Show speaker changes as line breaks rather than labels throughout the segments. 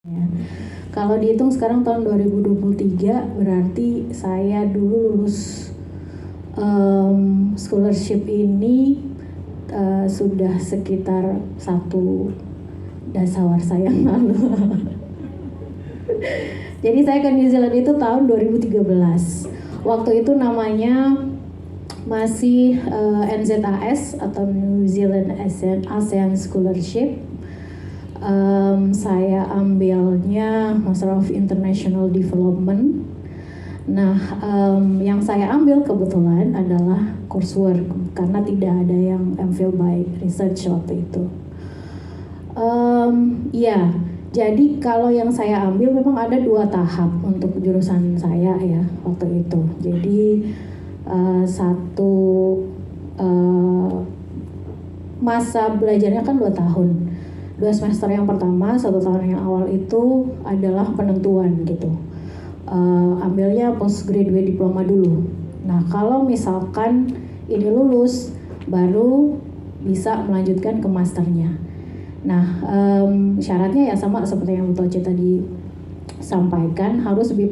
Ya. Kalau dihitung sekarang tahun 2023 berarti saya dulu lulus scholarship ini sudah sekitar 1 dasawarsa yang lalu. Jadi saya ke New Zealand itu tahun 2013. Waktu itu namanya masih NZAS atau New Zealand ASEAN Scholarship. Saya ambilnya Master of International Development. Nah, yang saya ambil kebetulan adalah coursework karena tidak ada yang MPhil by Research waktu itu. Ya, jadi kalau yang saya ambil memang ada 2 tahap untuk jurusan saya ya waktu itu. Jadi masa belajarnya kan 2 tahun. 2 semester yang pertama, 1 tahun yang awal itu adalah penentuan gitu. Ambilnya postgraduate diploma dulu. Nah, kalau misalkan ini lulus, baru bisa melanjutkan ke masternya. Nah, syaratnya ya sama seperti yang Bu Toce tadi sampaikan, harus B+.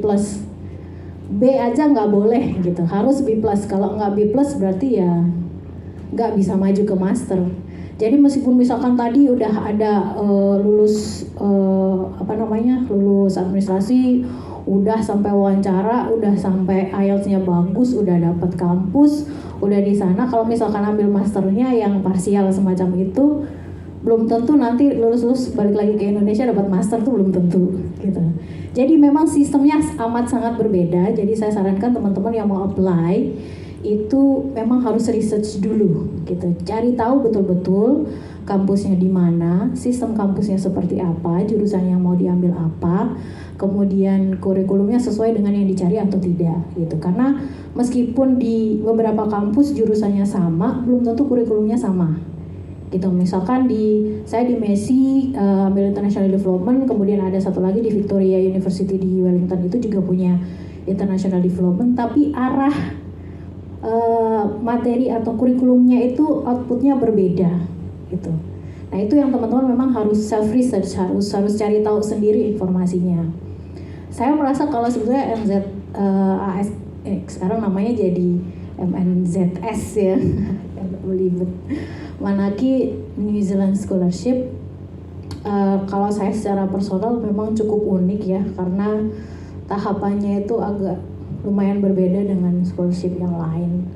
B aja nggak boleh gitu, harus B+. Kalau nggak B+ berarti ya nggak bisa maju ke master. Jadi meskipun misalkan tadi udah ada lulus lulus administrasi, udah sampai wawancara, udah sampai IELTS-nya bagus, udah dapat kampus, udah di sana, kalau misalkan ambil masternya yang parsial semacam itu, belum tentu nanti lulus balik lagi ke Indonesia dapat master tuh belum tentu gitu. Jadi memang sistemnya amat sangat berbeda. Jadi saya sarankan teman-teman yang mau apply itu memang harus research dulu gitu. Cari tahu betul-betul kampusnya di mana, sistem kampusnya seperti apa, jurusan yang mau diambil apa, kemudian kurikulumnya sesuai dengan yang dicari atau tidak gitu. Karena meskipun di beberapa kampus jurusannya sama, belum tentu kurikulumnya sama. Gitu, misalkan saya di Messi ambil International Development, kemudian ada satu lagi di Victoria University di Wellington itu juga punya International Development, tapi arah materi atau kurikulumnya itu outputnya berbeda gitu. Nah, itu yang teman-teman memang harus self research, harus cari tahu sendiri informasinya. Saya merasa kalau sebetulnya NZAS sekarang namanya jadi MNZS ya. Belibet. Manaki New Zealand Scholarship, kalau saya secara personal memang cukup unik ya, karena tahapannya itu agak lumayan berbeda dengan scholarship yang lain.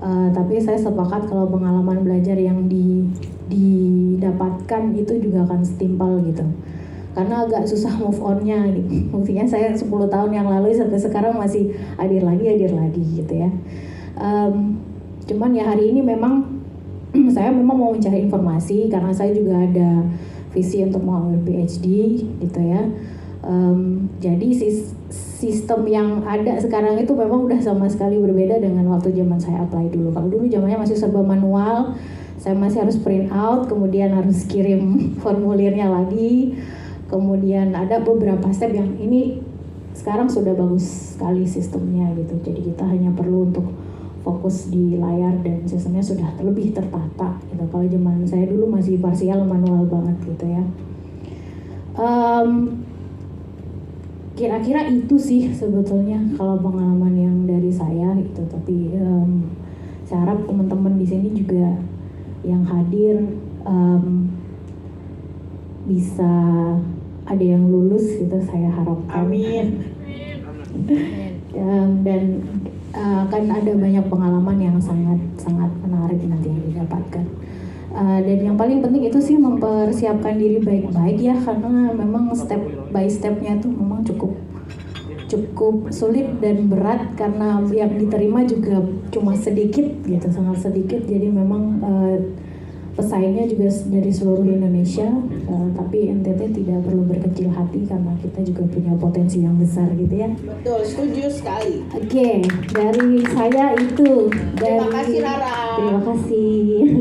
Tapi saya sepakat kalau pengalaman belajar yang didapatkan itu juga akan setimpal gitu. Karena agak susah move on-nya gitu. Buktinya saya 10 tahun yang lalu sampai sekarang masih hadir lagi gitu ya. Cuman ya hari ini memang saya memang mau mencari informasi karena saya juga ada visi untuk mau ambil PhD gitu ya. Jadi sistem yang ada sekarang itu memang udah sama sekali berbeda dengan waktu zaman saya apply dulu. Kalau dulu zamannya masih serba manual, saya masih harus print out, kemudian harus kirim formulirnya lagi, kemudian ada beberapa step yang ini sekarang sudah bagus sekali sistemnya gitu. Jadi kita hanya perlu untuk fokus di layar dan sistemnya sudah lebih tertata gitu. Kalau zaman saya dulu masih parsial manual banget gitu ya. Kira-kira itu sih sebetulnya kalau pengalaman yang dari saya gitu. Tapi saya harap teman-teman di sini juga yang hadir bisa ada yang lulus gitu, saya harapkan.
Amin.
Dan akan ada banyak pengalaman yang sangat menarik nanti yang didapatkan. Dan yang paling penting itu sih mempersiapkan diri baik-baik ya, karena memang step by stepnya itu memang cukup sulit dan berat karena yang diterima juga cuma sedikit gitu, sangat sedikit. Jadi memang pesaingnya juga dari seluruh Indonesia, tapi NTT tidak perlu berkecil hati karena kita juga punya potensi yang besar gitu ya.
Betul, setuju sekali.
Oke, dari saya itu.
Terima kasih Rara.
Terima kasih.